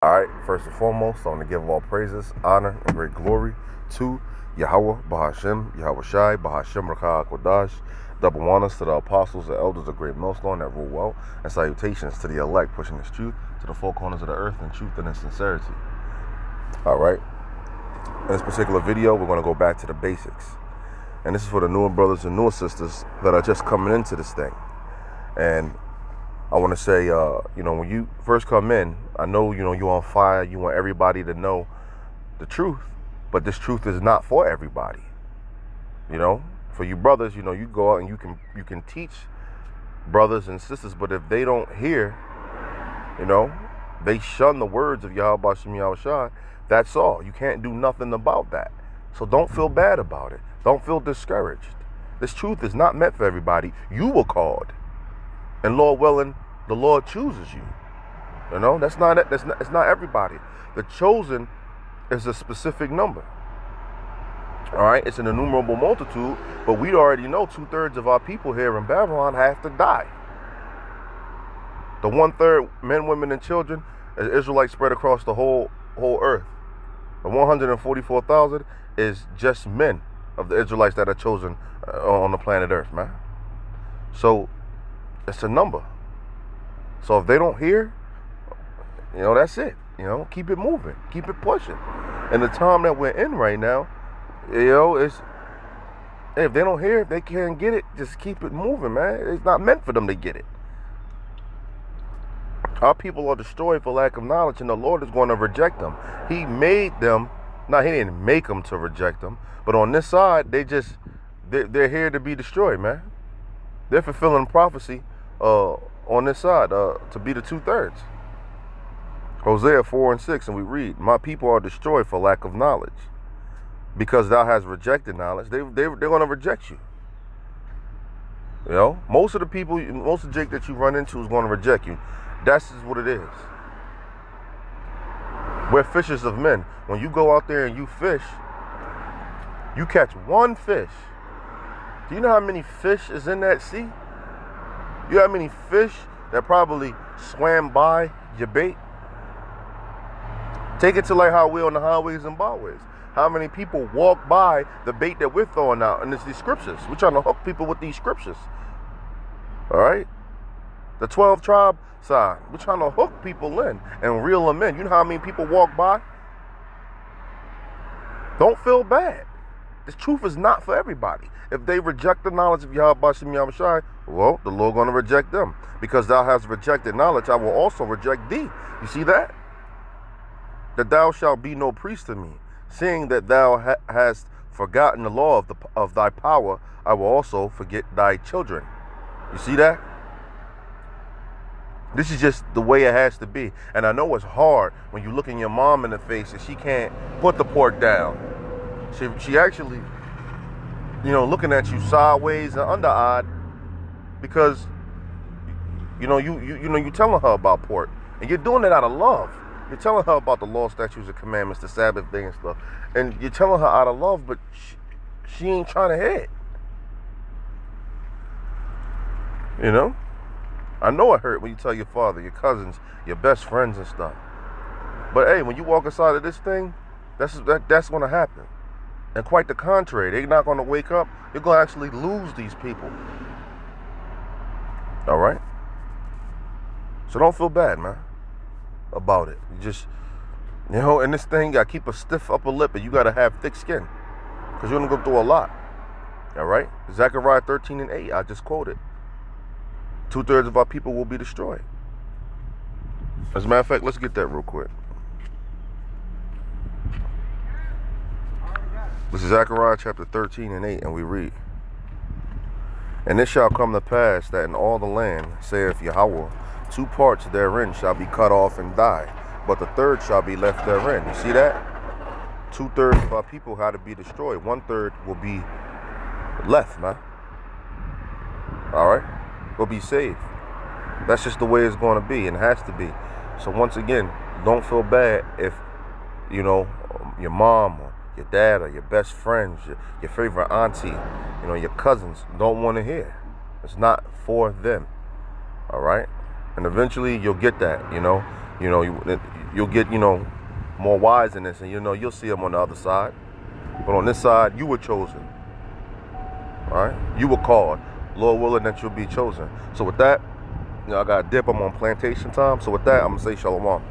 Alright, first and foremost, I want to give all praises, honor, and great glory to Yahweh, Bahashem, Yahweh Shai, Bahashem, Rakah, Kodash, double honors to the apostles and elders of great millstone that rule well, and salutations to the elect pushing this truth to the four corners of the earth in truth and in sincerity. Alright, in this particular video, we're going to go back to the basics. And this is for the newer brothers and newer sisters that are just coming into this thing. And I want to say, when you first come in, I know, you're on fire. You want everybody to know the truth. But this truth is not for everybody. For you brothers, you go out and you can teach brothers and sisters. But if they don't hear, they shun the words of Yahweh Bashem Yahweh Shai. That's all. You can't do nothing about that. So don't feel bad about it. Don't feel discouraged. This truth is not meant for everybody. You were called. And Lord willing, the Lord chooses you. It's not everybody. The chosen is a specific number. All right, it's an innumerable multitude, but we already know 2/3 of our people here in Babylon have to die. The 1/3 men, women, and children is Israelites spread across the whole earth. The 144,000 is just men of the Israelites that are chosen on the planet Earth, man. So it's a number. So if they don't hear, that's it. Keep it moving, keep it pushing. And the time that we're in right now, if they don't hear, if they can't get it, just keep it moving, man. It's not meant for them to get it. Our people are destroyed for lack of knowledge, and the Lord is going to reject them. He made them. Now, he didn't make them to reject them, but on this side, they're here to be destroyed, man. They're fulfilling prophecy on this side to be the 2/3. Hosea 4:6, and we read, "My people are destroyed for lack of knowledge, because thou hast rejected knowledge." They're going to reject you. Most of the people, most of the Jake that you run into is going to reject you. That's just what it is. We're fishers of men. When you go out there and you fish, you catch one fish. Do you know how many fish is in that sea? You know how many fish that probably swam by your bait? Take it to like how we're on the highways and byways. How many people walk by the bait that we're throwing out? And it's these scriptures. We're trying to hook people with these scriptures. All right? The 12 tribe side. We're trying to hook people in and reel them in. You know how many people walk by? Don't feel bad. This truth is not for everybody. If they reject the knowledge of Yahweh Bashem Yahweh Shai, well, the Lord going to reject them. Because thou hast rejected knowledge, I will also reject thee. You see that? That thou shalt be no priest to me. Seeing that thou hast forgotten the law of thy power, I will also forget thy children. You see that? This is just the way it has to be. And I know it's hard when you look in your mom in the face and she can't put the pork down. She actually, looking at you sideways and under-eyed because, you're telling her about pork. And you're doing it out of love. You're telling her about the law, statutes, and commandments, the Sabbath day and stuff. And you're telling her out of love, but she ain't trying to hear it. I know it hurt when you tell your father, your cousins, your best friends and stuff. But hey, when you walk inside of this thing, that's going to happen. And quite the contrary, they're not going to wake up. You're going to actually lose these people. All right? So don't feel bad, man, about it. You just, in this thing, you got to keep a stiff upper lip and you got to have thick skin. Because you're going to go through a lot. All right? Zechariah 13:8, I just quoted. 2/3 of our people will be destroyed. As a matter of fact, let's get that real quick. This is Zechariah chapter 13:8, and we read, "And it shall come to pass that in all the land, saith Yahweh, 2 parts therein shall be cut off and die, but the third shall be left therein." You see that? 2/3 of our people had to be destroyed. 1/3 will be left, man. All right? Will be saved. That's just the way it's going to be and has to be. So once again, don't feel bad if, your mom or your dad or your best friends, your favorite auntie, your cousins don't want to hear. It's not for them. All right? And eventually you'll get that, You know, you'll get, more wise in this, and you'll see them on the other side. But on this side, you were chosen. All right, you were called. Lord willing that you'll be chosen. So with that, I got a dip. I'm on plantation time. So with that, I'm gonna say shalom.